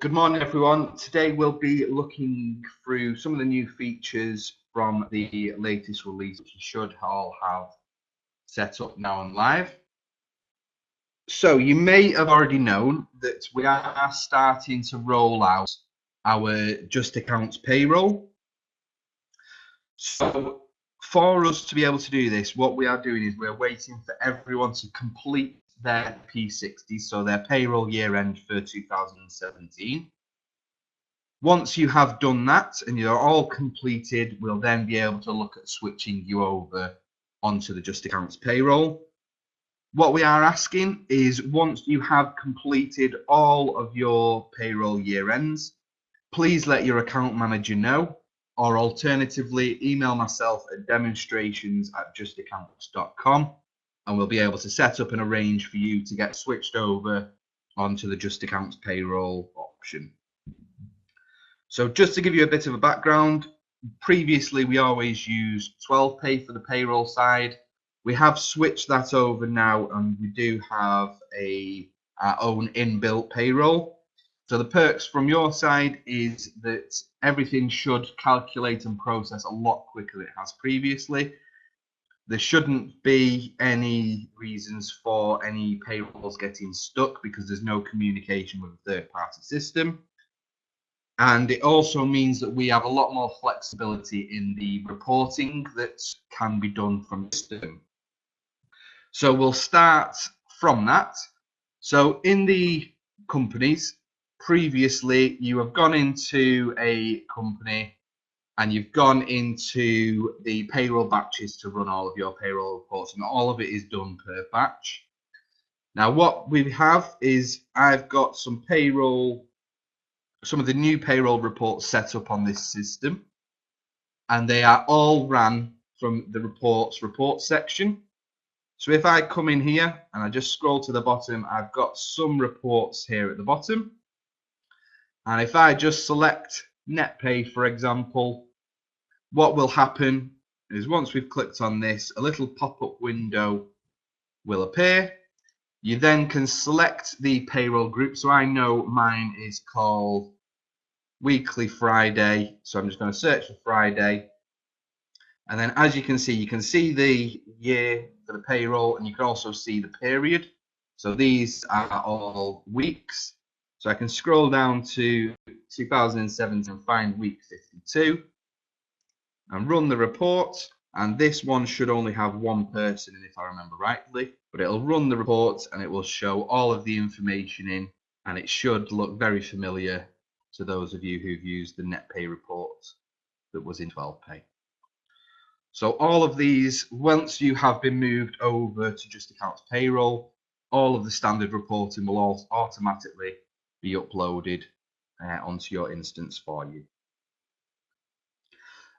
Good morning, everyone. Today we'll be looking through some of the new features from the latest release, which you should all have set up now and live. So you may have already known that we are starting to roll out our Just Accounts payroll. So for us to be able to do this, what we are doing is we're waiting for everyone to complete their P60, so their payroll year end for 2017. Once you have done that and you're all completed, we'll then be able to look at switching you over onto the Just Accounts payroll. What we are asking is, once you have completed all of your payroll year ends, please let your account manager know, or alternatively email myself at demonstrations@justaccounts.com, and we'll be able to set up and arrange for you to get switched over onto the Just Accounts payroll option. So just to give you a bit of a background, previously we always used 12 pay for the payroll side. We have switched that over now, and we do have our own inbuilt payroll. So the perks from your side is that everything should calculate and process a lot quicker than it has previously. There shouldn't be any reasons for any payrolls getting stuck because there's no communication with a third-party system. And it also means that we have a lot more flexibility in the reporting that can be done from the system. So we'll start from that. So in the companies, previously you have gone into a company and you've gone into the payroll batches to run all of your payroll reports, and all of it is done per batch. Now what we have is I've got some of the new payroll reports set up on this system, and they are all ran from the report section. So if I come in here and I just scroll to the bottom, I've got some reports here at the bottom. And if I just select net pay, for example, what will happen is once we've clicked on this, a little pop-up window will appear. You then can select the payroll group. So I know mine is called Weekly Friday. So I'm just going to search for Friday. And then as you can see the year for the payroll, and you can also see the period. So these are all weeks. So I can scroll down to 2007 and find week 52 and run the report. And this one should only have one person in, if I remember rightly, but it'll run the report and it will show all of the information in, and it should look very familiar to those of you who've used the net pay report that was in 12 pay. So all of these, once you have been moved over to Just Accounts payroll, all of the standard reporting will all automatically be uploaded onto your instance for you.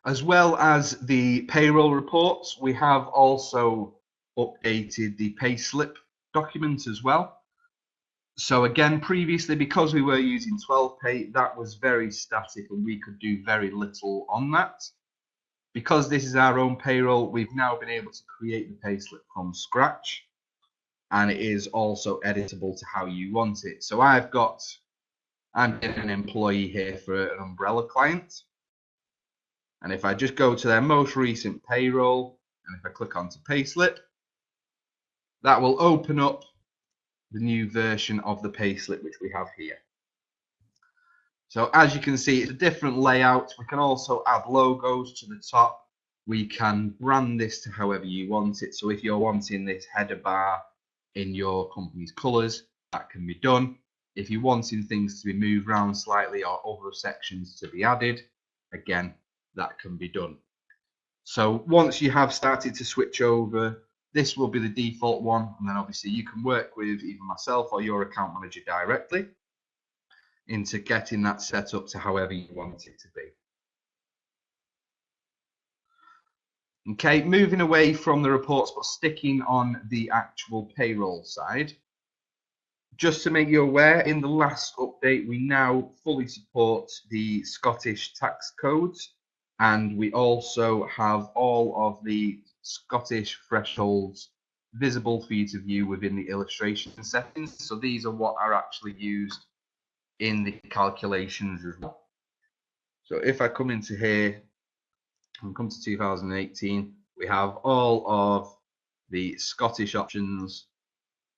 As well as the payroll reports, we have also updated the payslip document as well. So again, previously, because we were using 12 pay, that was very static and we could do very little on that. Because this is our own payroll, we've now been able to create the payslip from scratch, and it is also editable to how you want it. So I'm getting an employee here for an umbrella client. And if I just go to their most recent payroll, and if I click onto payslip, that will open up the new version of the payslip which we have here. So as you can see, it's a different layout. We can also add logos to the top. We can brand this to however you want it. So if you're wanting this header bar in your company's colors, that can be done. If you're wanting things to be moved around slightly or other sections to be added, again, that can be done. So once you have started to switch over, this will be the default one, and then obviously you can work with either myself or your account manager directly into getting that set up to however you want it to be. Okay, moving away from the reports but sticking on the actual payroll side. Just to make you aware, in the last update we now fully support the Scottish tax codes, and we also have all of the Scottish thresholds visible for you to view within the illustration settings. So these are what are actually used in the calculations as well. So if I come into here and come to 2018, we have all of the Scottish options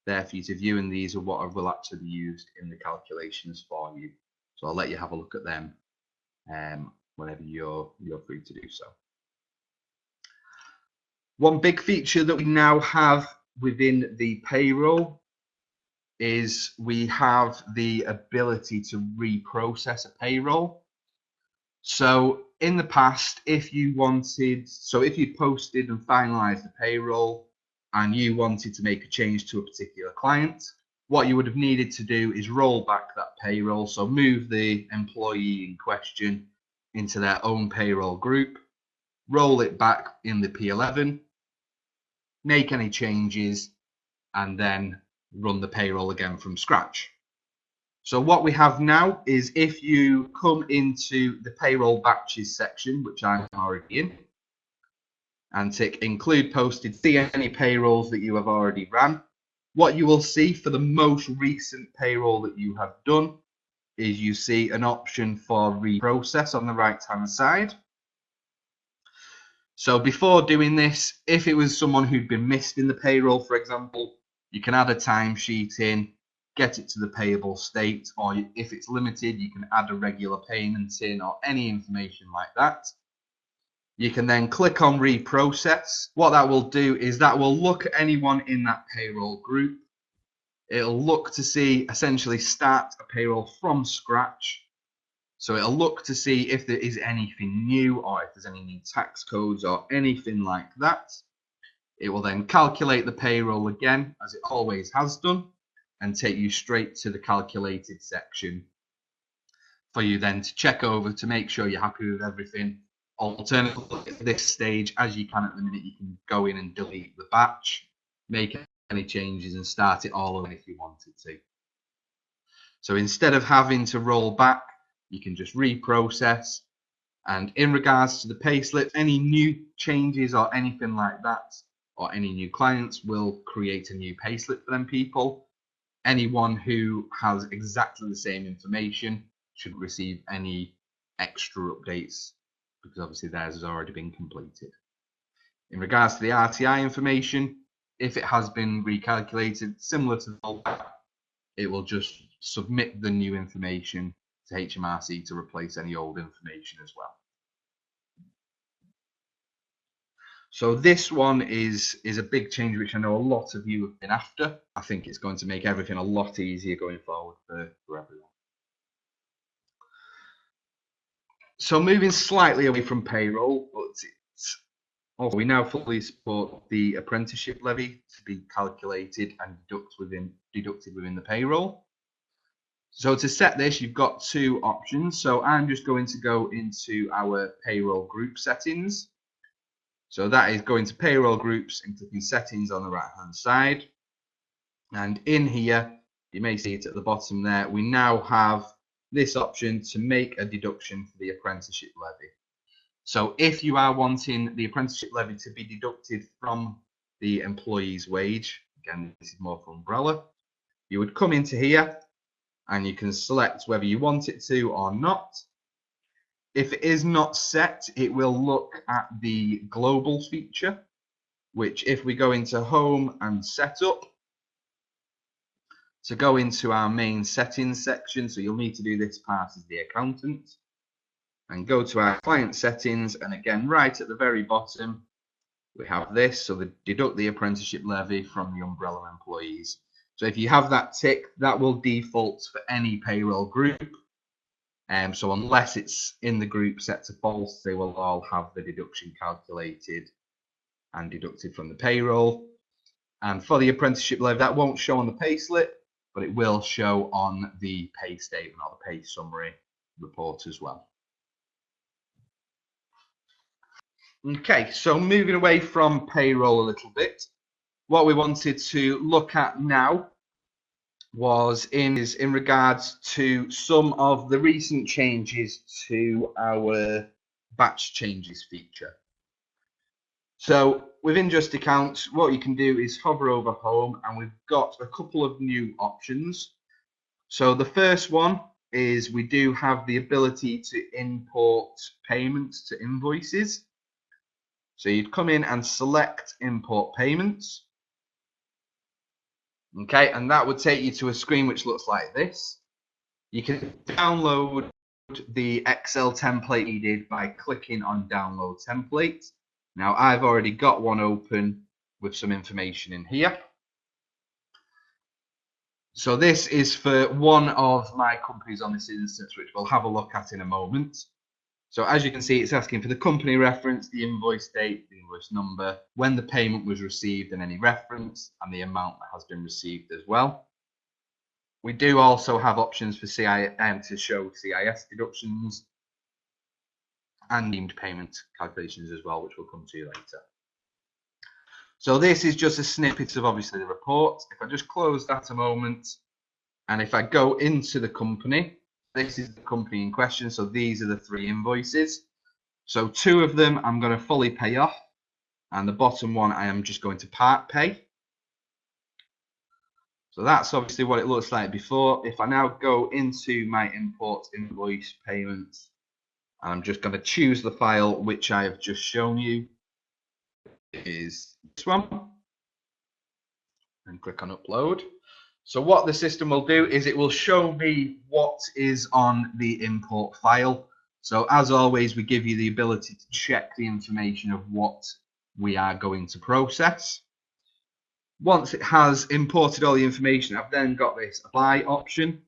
there for you to view, and these are what will actually be used in the calculations for you. So I'll let you have a look at them whenever you're free to do so. One big feature that we now have within the payroll is we have the ability to reprocess a payroll. So in the past, if you posted and finalized the payroll and you wanted to make a change to a particular client, what you would have needed to do is roll back that payroll. So move the employee in question into their own payroll group, roll it back in the P11, make any changes, and then run the payroll again from scratch. So what we have now is if you come into the payroll batches section, which I'm already in, and tick include posted, see any payrolls that you have already ran, what you will see for the most recent payroll that you have done is you see an option for reprocess on the right hand side. So before doing this, if it was someone who'd been missed in the payroll, for example, you can add a timesheet in, get it to the payable state, or if it's limited, you can add a regular payment in or any information like that. You can then click on reprocess. What that will do is that will look at anyone in that payroll group. It'll look to see, essentially start a payroll from scratch. So it'll look to see if there is anything new or if there's any new tax codes or anything like that. It will then calculate the payroll again, as it always has done, and take you straight to the calculated section for you then to check over to make sure you're happy with everything. Alternatively, at this stage, as you can at the minute, you can go in and delete the batch, make any changes and start it all over if you wanted to. So instead of having to roll back, you can just reprocess. And in regards to the payslip, any new changes or anything like that, or any new clients will create a new payslip for them people. Anyone who has exactly the same information should receive any extra updates because obviously theirs has already been completed. In regards to the RTI information, if it has been recalculated, similar to the rollback, it will just submit the new information to HMRC to replace any old information as well. So this one is a big change, which I know a lot of you have been after. I think it's going to make everything a lot easier going forward for everyone. So moving slightly away from payroll, but we now fully support the apprenticeship levy to be calculated and deducted within the payroll. So to set this, you've got two options. So I'm just going to go into our payroll group settings. So that is going to payroll groups and clicking settings on the right hand side. And in here, you may see it at the bottom there, we now have this option to make a deduction for the apprenticeship levy. So if you are wanting the apprenticeship levy to be deducted from the employee's wage, again, this is more for umbrella, you would come into here and you can select whether you want it to or not. If it is not set, it will look at the global feature, which if we go into home and setup, to go into our main settings section, so you'll need to do this part as the accountant, and go to our client settings, and again, right at the very bottom, we have this, so they deduct the apprenticeship levy from the umbrella employees. So if you have that tick, that will default for any payroll group. So unless it's in the group set to false, they will all have the deduction calculated and deducted from the payroll. And for the apprenticeship levy, that won't show on the pay slip, but it will show on the pay statement or the pay summary report as well. Okay, so moving away from payroll a little bit, what we wanted to look at now was in regards to some of the recent changes to our batch changes feature. So within Just Accounts, what you can do is hover over home, and we've got a couple of new options. So the first one is we do have the ability to import payments to invoices. So you'd come in and select import payments. Okay, and that would take you to a screen which looks like this. You can download the Excel template needed by clicking on download template. Now I've already got one open with some information in here. So this is for one of my companies on this instance, which we'll have a look at in a moment. So as you can see, it's asking for the company reference, the invoice date, the invoice number, when the payment was received and any reference, and the amount that has been received as well. We do also have options for CIS to show CIS deductions and deemed payment calculations as well, which we'll come to later. So this is just a snippet of obviously the report. If I just close that a moment, and if I go into the company, this is the company in question. So these are the 3 invoices. So 2 of them I'm going to fully pay off, and the bottom one I am just going to part pay. So that's obviously what it looks like before. If I now go into my import invoice payments, and I'm just going to choose the file which I have just shown you, is this one, and click on upload. So what the system will do is it will show me what is on the import file. So as always, we give you the ability to check the information of what we are going to process. Once it has imported all the information, I've then got this apply option.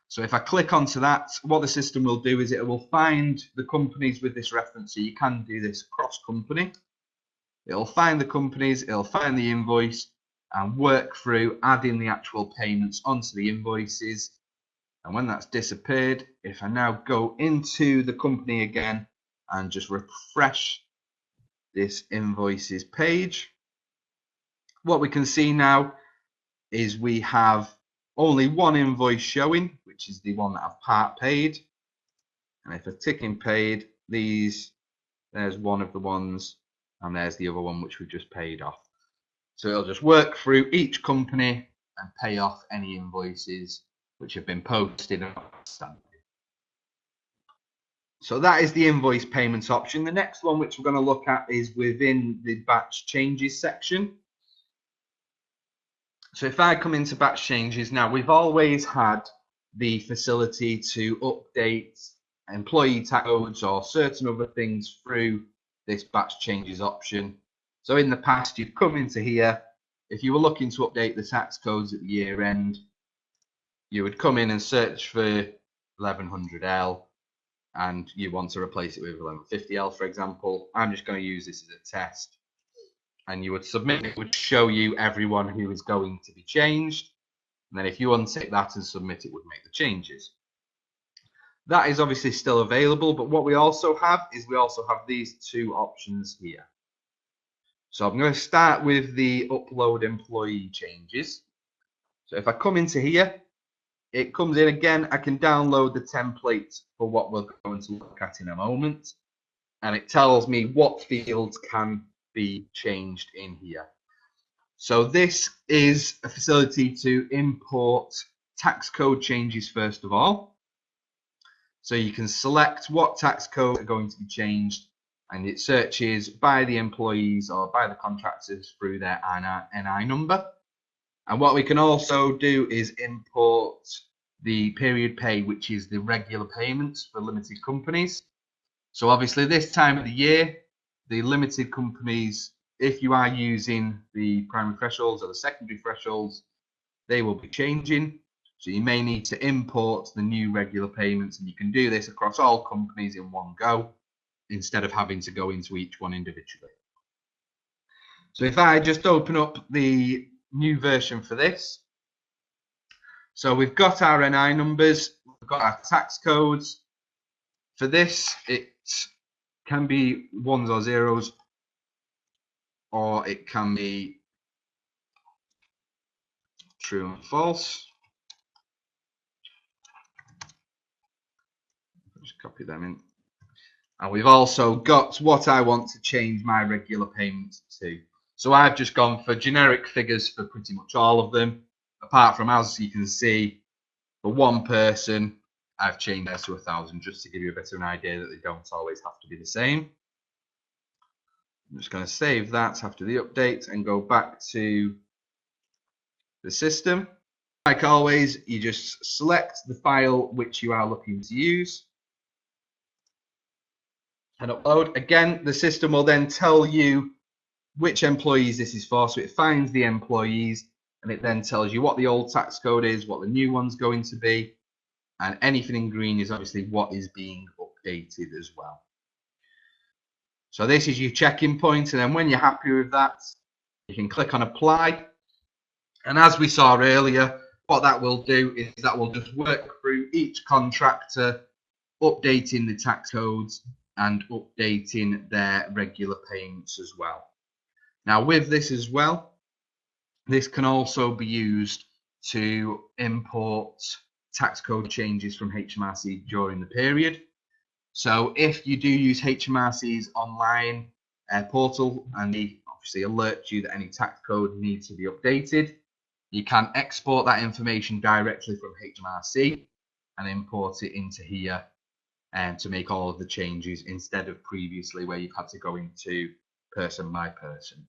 So if I click onto that, what the system will do is it will find the companies with this reference. So you can do this cross company. It'll find the companies, it'll find the invoice, and work through adding the actual payments onto the invoices. And when that's disappeared, if I now go into the company again and just refresh this invoices page, what we can see now is we have only one invoice showing, which is the one that I've part paid. And if I tick in paid, there's one of the ones, and there's the other one which we just paid off. So it'll just work through each company and pay off any invoices which have been posted and outstanding. So that is the invoice payments option. The next one which we're going to look at is within the batch changes section. So if I come into batch changes, now we've always had the facility to update employee tax codes or certain other things through this batch changes option. So in the past, you've come into here. If you were looking to update the tax codes at the year end, you would come in and search for 1100L, and you want to replace it with 1150L, for example. I'm just going to use this as a test. And you would submit, it would show you everyone who is going to be changed. And then if you untick that and submit, it would make the changes. That is obviously still available, but what we also have is we also have these 2 options here. So I'm going to start with the upload employee changes. So if I come into here, it comes in again. I can download the template for what we're going to look at in a moment. And it tells me what fields can be changed in here. So this is a facility to import tax code changes first of all. So you can select what tax codes are going to be changed, and it searches by the employees or by the contractors through their NI number. And what we can also do is import the period pay, which is the regular payments for limited companies. So obviously this time of the year, the limited companies, if you are using the primary thresholds or the secondary thresholds, they will be changing. So you may need to import the new regular payments, and you can do this across all companies in one go instead of having to go into each one individually. So if I just open up the new version for this, so we've got our NI numbers, we've got our tax codes. For this, it can be 1s or 0s, or it can be true and false. Just copy them in. And we've also got what I want to change my regular payments to. So I've just gone for generic figures for pretty much all of them, apart from, as you can see, For one person, I've changed theirs to 1,000 just to give you a bit of an idea that they don't always have to be the same. I'm just going to save that after the update and go back to the system. Like always, you just select the file which you are looking to use and upload. Again, the system will then tell you which employees this is for. So it finds the employees and it then tells you what the old tax code is, what the new one's going to be, and anything in green is obviously what is being updated as well. So this is your check-in point, and then when you're happy with that, you can click on apply. And as we saw earlier, what that will do is that will just work through each contractor, updating the tax codes and updating their regular payments as well. Now with this as well, this can also be used to import tax code changes from HMRC during the period. So if you do use HMRC's online portal and they obviously alert you that any tax code needs to be updated, you can export that information directly from HMRC and import it into here to make all of the changes instead of previously where you've had to go into person by person.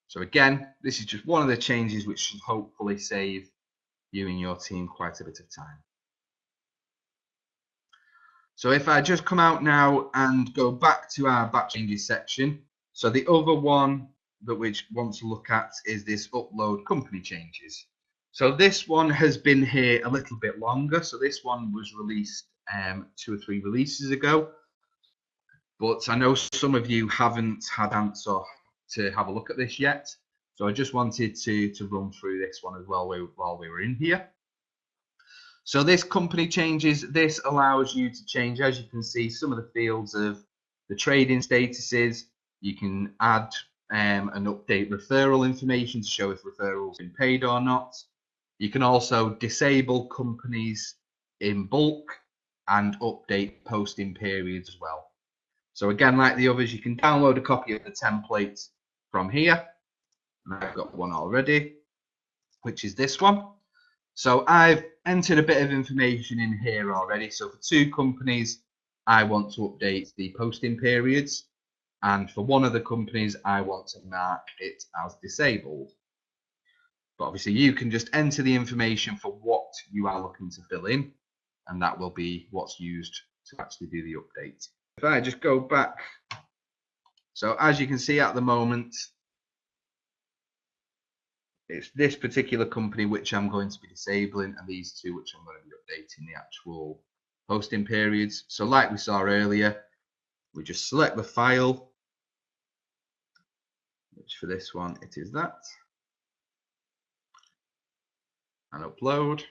So again, this is just one of the changes which should hopefully save you and your team quite a bit of time. So if I just come out now and go back to our batch changes section, so the other one that we want to look at is this upload company changes. So this one has been here a little bit longer. So this one was released 2 or 3 releases ago, but I know some of you haven't had a chance to have a look at this yet. So I just wanted to run through this one as well while we were in here. So this company changes, this allows you to change, as you can see, some of the fields of the trading statuses. You can add and update referral information to show if referrals have been paid or not. You can also disable companies in bulk and update posting periods as well. So again, like the others, you can download a copy of the template from here. And I've got one already, which is this one. So I've entered a bit of information in here already. So for 2 companies, I want to update the posting periods. And for one of the companies, I want to mark it as disabled. But obviously you can just enter the information for what you are looking to fill in, and that will be what's used to actually do the update. If I just go back, so as you can see at the moment, it's this particular company which I'm going to be disabling, and these 2 which I'm going to be updating the actual posting periods. So like we saw earlier, we just select the file, which for this one it is that, and upload.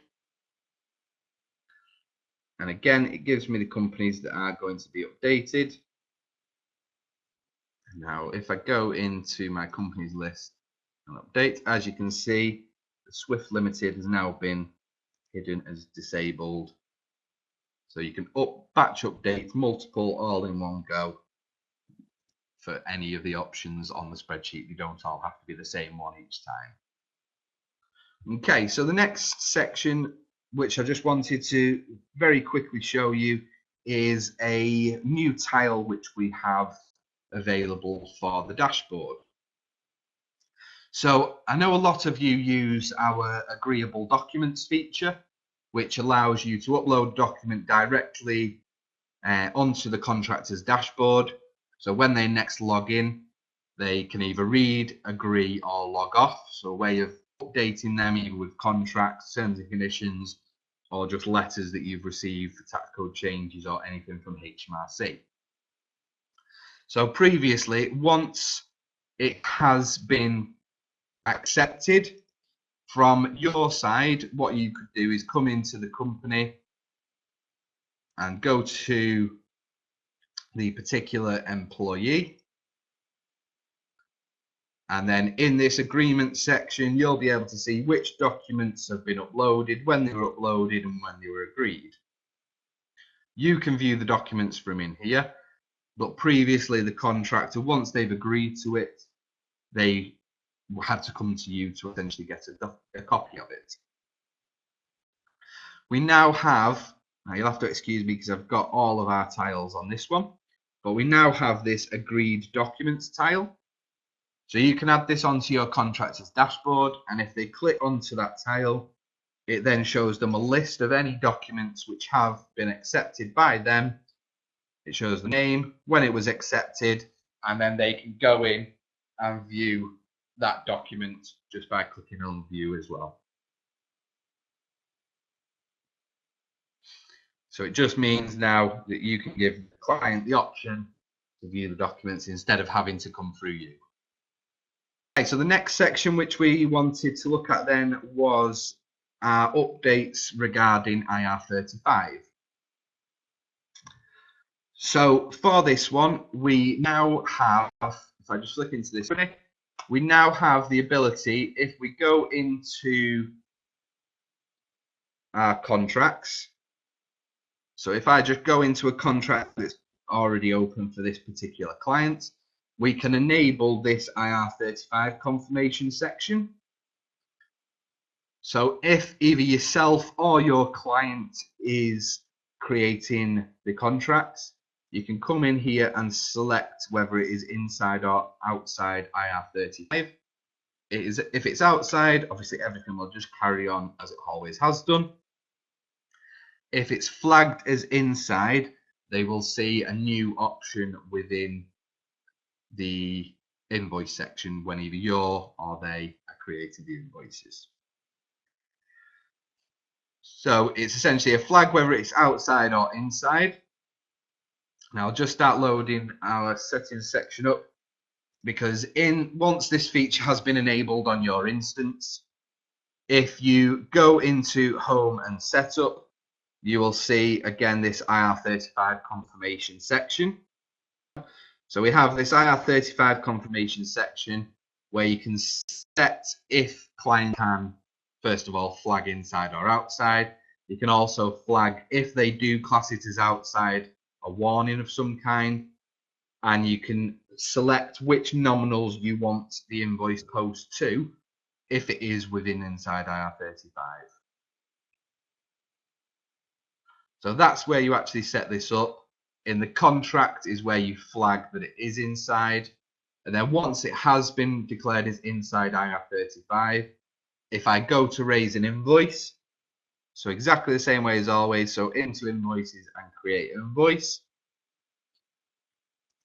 And again, it gives me the companies that are going to be updated. Now if I go into my companies list and update, as you can see, the Swift Limited has now been hidden as disabled. So you can batch update multiple all in one go for any of the options on the spreadsheet. They don't all have to be the same one each time. Okay, so the next section, which I just wanted to very quickly show you, is a new tile which we have available for the dashboard. So I know a lot of you use our agreeable documents feature, which allows you to upload a document directly onto the contractor's dashboard. So when they next log in, they can either read, agree, or log off. So a way of updating them either with contracts, terms and conditions, or just letters that you've received for tax code changes or anything from HMRC. So previously, once it has been accepted from your side, what you could do is come into the company and go to the particular employee. And then in this agreement section, you'll be able to see which documents have been uploaded, when they were uploaded, and when they were agreed. You can view the documents from in here, but previously the contractor, once they've agreed to it, they had to come to you to essentially get a copy of it. We now have, now you'll have to excuse me because I've got all of our tiles on this one, but we now have this agreed documents tile. So you can add this onto your contractor's dashboard, and if they click onto that tile, it then shows them a list of any documents which have been accepted by them. It shows the name, when it was accepted, and then they can go in and view that document just by clicking on view as well. So it just means now that you can give the client the option to view the documents instead of having to come through you. Okay, so the next section which we wanted to look at then was our updates regarding IR35. So for this one, we now have, if I just flick into this, we now have the ability, if we go into our contracts, so if I just go into a contract that's already open for this particular client, we can enable this IR35 confirmation section. So if either yourself or your client is creating the contracts, you can come in here and select whether it is inside or outside IR35. If it's outside, obviously everything will just carry on as it always has done. If it's flagged as inside, they will see a new option within the invoice section when either you're or they are creating the invoices. So it's essentially a flag whether it's outside or inside. Now I'll just start loading our settings section up, because once this feature has been enabled on your instance, if you go into home and setup, you will see again this IR35 confirmation section. So we have this IR35 confirmation section where you can set if client can, first of all, flag inside or outside. You can also flag, if they do class it as outside, a warning of some kind, and you can select which nominals you want the invoice post to if it is within inside IR35. So that's where you actually set this up. In the contract is where you flag that it is inside. And then once it has been declared as inside IR35, if I go to raise an invoice, so exactly the same way as always, so into invoices and create an invoice.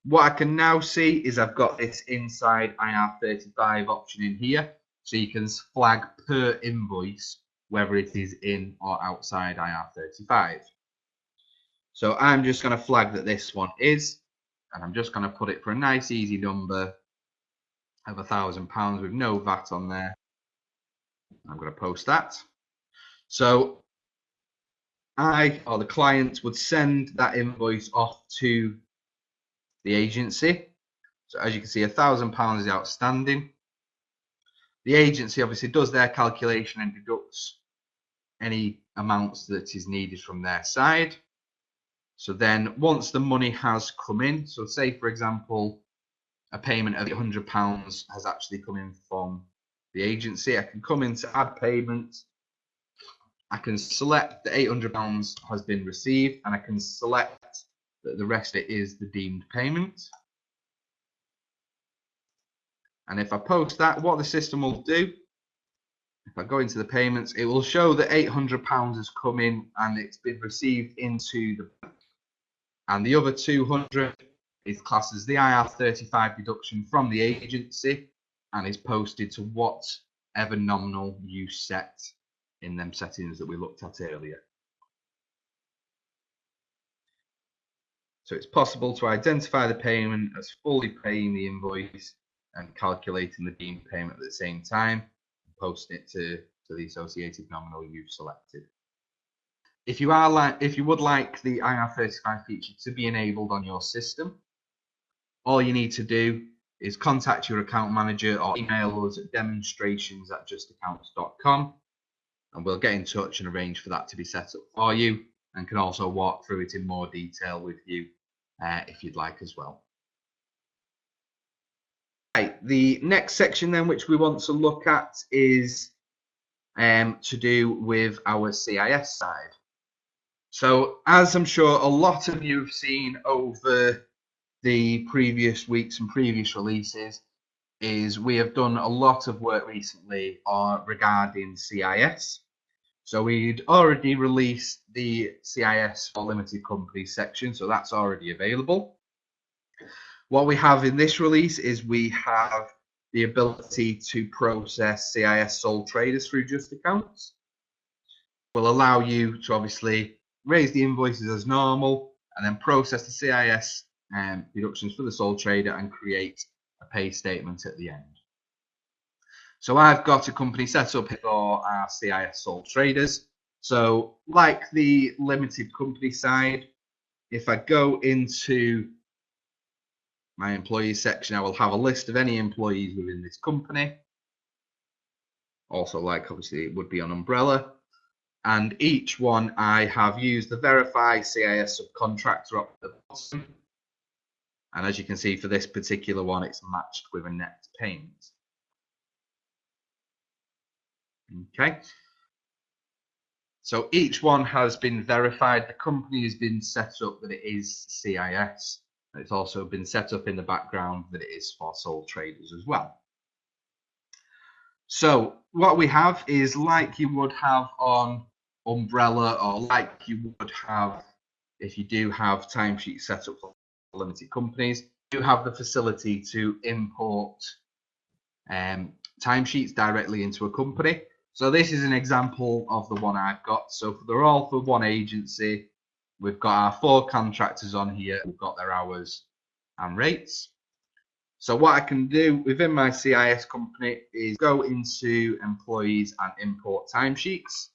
What I can now see is I've got this inside IR35 option in here. So you can flag per invoice whether it is in or outside IR35. So I'm just going to flag that this one is, and I'm just going to put it for a nice easy number of £1,000 with no VAT on there. I'm going to post that. So I, or the client, would send that invoice off to the agency. So as you can see, £1,000 is outstanding. The agency obviously does their calculation and deducts any amounts that is needed from their side. So then once the money has come in, so say for example, a payment of £800 has actually come in from the agency, I can come into add payment. I can select that £800 has been received, and I can select that the rest of it is the deemed payment. And if I post that, what the system will do, if I go into the payments, it will show that £800 has come in and it's been received into the bank. And the other 200 is classed as the IR35 deduction from the agency and is posted to whatever nominal you set in them settings that we looked at earlier. So it's possible to identify the payment as fully paying the invoice and calculating the deemed payment at the same time, and posting it to the associated nominal you've selected. If you would like the IR35 feature to be enabled on your system, all you need to do is contact your account manager or email us at demonstrations@justaccounts.com, and we'll get in touch and arrange for that to be set up for you, and can also walk through it in more detail with you if you'd like as well. Right, the next section then which we want to look at is to do with our CIS side. So as I'm sure a lot of you have seen over the previous weeks and previous releases, is we have done a lot of work recently regarding CIS. So we'd already released the CIS for limited companies section, so that's already available. What we have in this release is we have the ability to process CIS Sole Traders through Just Accounts. Will allow you to obviously raise the invoices as normal and then process the CIS deductions for the sole trader and create a pay statement at the end. So I've got a company set up for our CIS Sole Traders. So like the limited company side, if I go into my employees section, I will have a list of any employees within this company. Also, like obviously it would be on umbrella. And each one I have used the verify CIS subcontractor up at the bottom. And as you can see for this particular one, it's matched with a net payment. Okay. So each one has been verified. The company has been set up that it is CIS. It's also been set up in the background that it is for sole traders as well. So what we have is like you would have on umbrella, or like you would have if you do have timesheets set up for limited companies, you have the facility to import timesheets directly into a company. So this is an example of the one I've got. So they're all for one agency. We've got our 4 contractors on here. We've got their hours and rates. So what I can do within my CIS company is go into employees and import timesheets.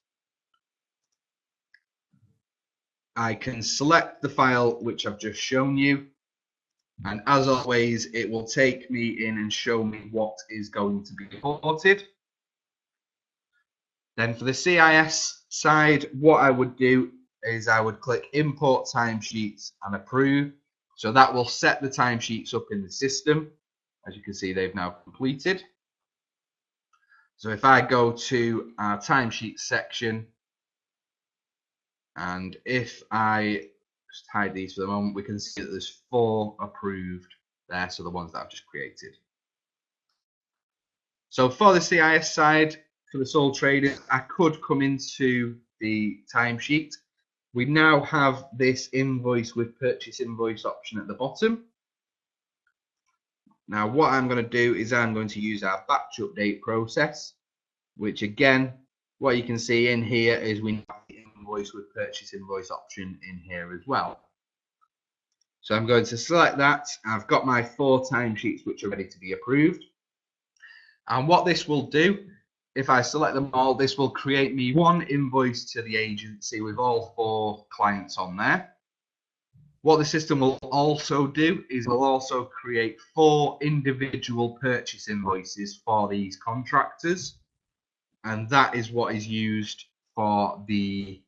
I can select the file which I've just shown you. And as always, it will take me in and show me what is going to be imported. Then for the CIS side, what I would do is I would click import timesheets and approve. So that will set the timesheets up in the system. As you can see, they've now completed. So if I go to our timesheet section, and if I just hide these for the moment, we can see that there's 4 approved there, so the ones that I've just created. So for the CIS side, for the sole traders, I could come into the timesheet. We now have this invoice with purchase invoice option at the bottom. Now what I'm going to do is I'm going to use our batch update process, which again, what you can see in here is we have the invoice with purchase invoice option in here as well. So I'm going to select that. I've got my 4 timesheets which are ready to be approved. And what this will do, if I select them all, this will create me 1 invoice to the agency with all 4 clients on there. What the system will also do is will also create 4 individual purchase invoices for these contractors. And that is what is used for the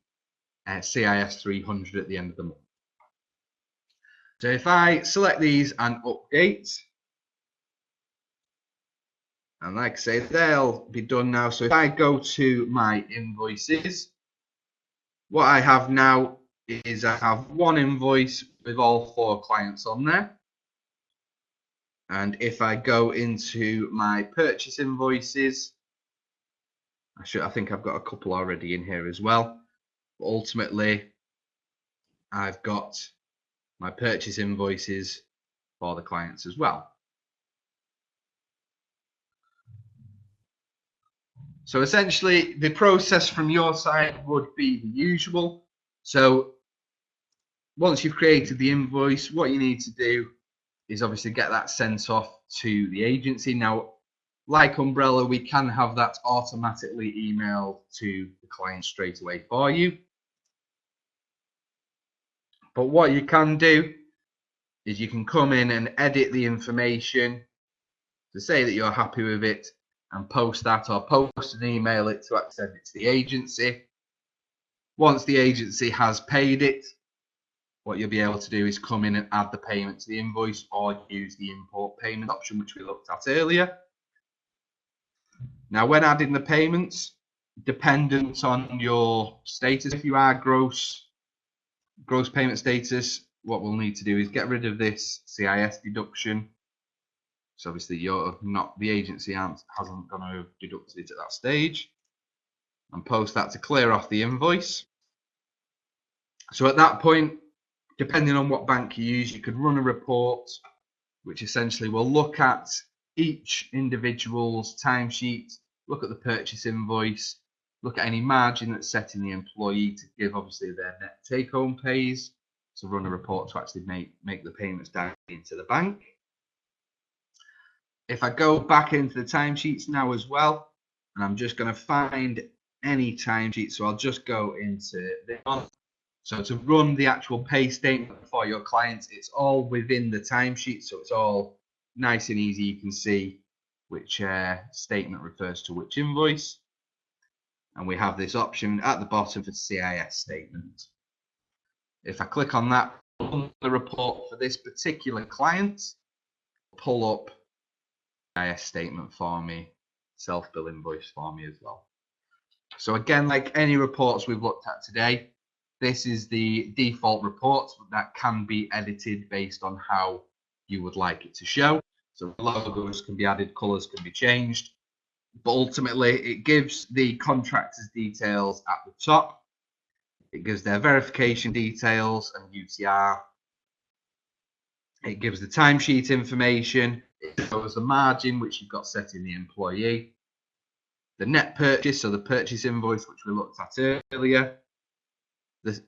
CIS 300 at the end of the month. So if I select these and update, and like I say, they'll be done now. So if I go to my invoices, what I have now is I have 1 invoice with all 4 clients on there. And if I go into my purchase invoices, I think I've got a couple already in here as well. But ultimately, I've got my purchase invoices for the clients as well. So essentially, the process from your side would be the usual. So once you've created the invoice, what you need to do is obviously get that sent off to the agency. Now, like Umbrella, we can have that automatically emailed to the client straight away for you. But what you can do is you can come in and edit the information to say that you're happy with it and post that, or post and email it to send it to the agency. Once the agency has paid it, what you'll be able to do is come in and add the payment to the invoice or use the import payment option, which we looked at earlier. Now, when adding the payments, dependent on your status, if you are gross payment status, what we'll need to do is get rid of this CIS deduction. So obviously the agency hasn't gone over deducted it at that stage, and post that to clear off the invoice. So at that point, depending on what bank you use, you could run a report, which essentially will look at each individual's timesheet, look at the purchase invoice, look at any margin that's set in the employee to give obviously their net take-home pays, to run a report to actually make the payments down into the bank. If I go back into the timesheets now as well, and I'm just going to find any timesheet, so I'll just go into this one. So to run the actual pay statement for your clients, it's all within the timesheet, so it's all nice and easy. You can see which statement refers to which invoice. And we have this option at the bottom for CIS statement. If I click on that, run the report for this particular client, pull up CIS statement for me, self-bill invoice for me as well. So again, like any reports we've looked at today, this is the default report that can be edited based on how you would like it to show. So logos can be added, colors can be changed, but ultimately it gives the contractor's details at the top. It gives their verification details and UTR. It gives the timesheet information. It shows the margin which you've got set in the employee. The net purchase, so the purchase invoice which we looked at earlier.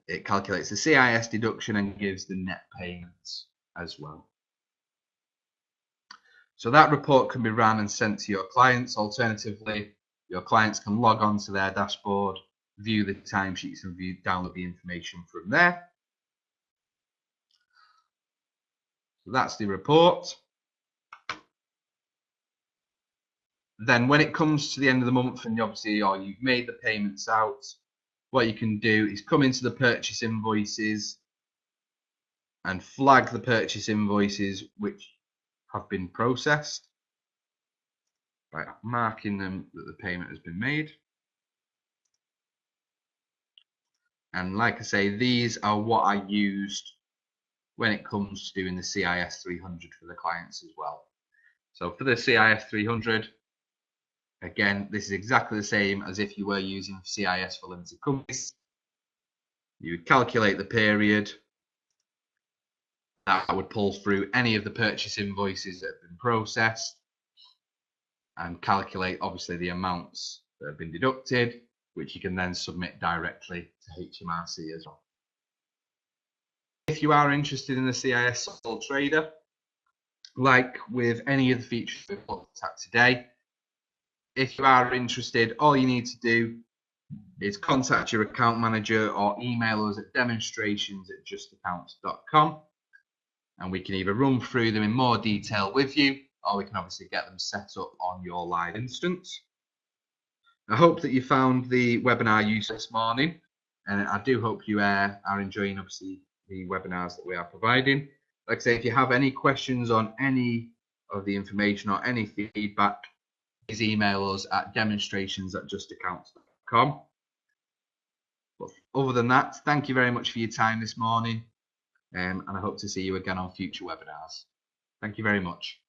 It calculates the CIS deduction and gives the net payments as well. So that report can be run and sent to your clients. Alternatively, your clients can log on to their dashboard, view the timesheets and download the information from there. So that's the report. Then when it comes to the end of the month and obviously you've made the payments out, what you can do is come into the purchase invoices and flag the purchase invoices which have been processed by marking them that the payment has been made. And like I say, these are what I used when it comes to doing the CIS 300 for the clients as well. So for the CIS 300, again, this is exactly the same as if you were using CIS for limited companies. You would calculate the period. That would pull through any of the purchase invoices that have been processed and calculate obviously the amounts that have been deducted, which you can then submit directly to HMRC as well. If you are interested in the CIS Sole Trader, like with any of the features we've looked at today, if you are interested, all you need to do is contact your account manager or email us at demonstrations@justaccounts.com, and we can either run through them in more detail with you, or we can obviously get them set up on your live instance. I hope that you found the webinar useful this morning, and I do hope you are enjoying obviously the webinars that we are providing. Like I say, if you have any questions on any of the information or any feedback, please email us at demonstrations@justaccounts.com. But other than that, thank you very much for your time this morning, and I hope to see you again on future webinars. Thank you very much.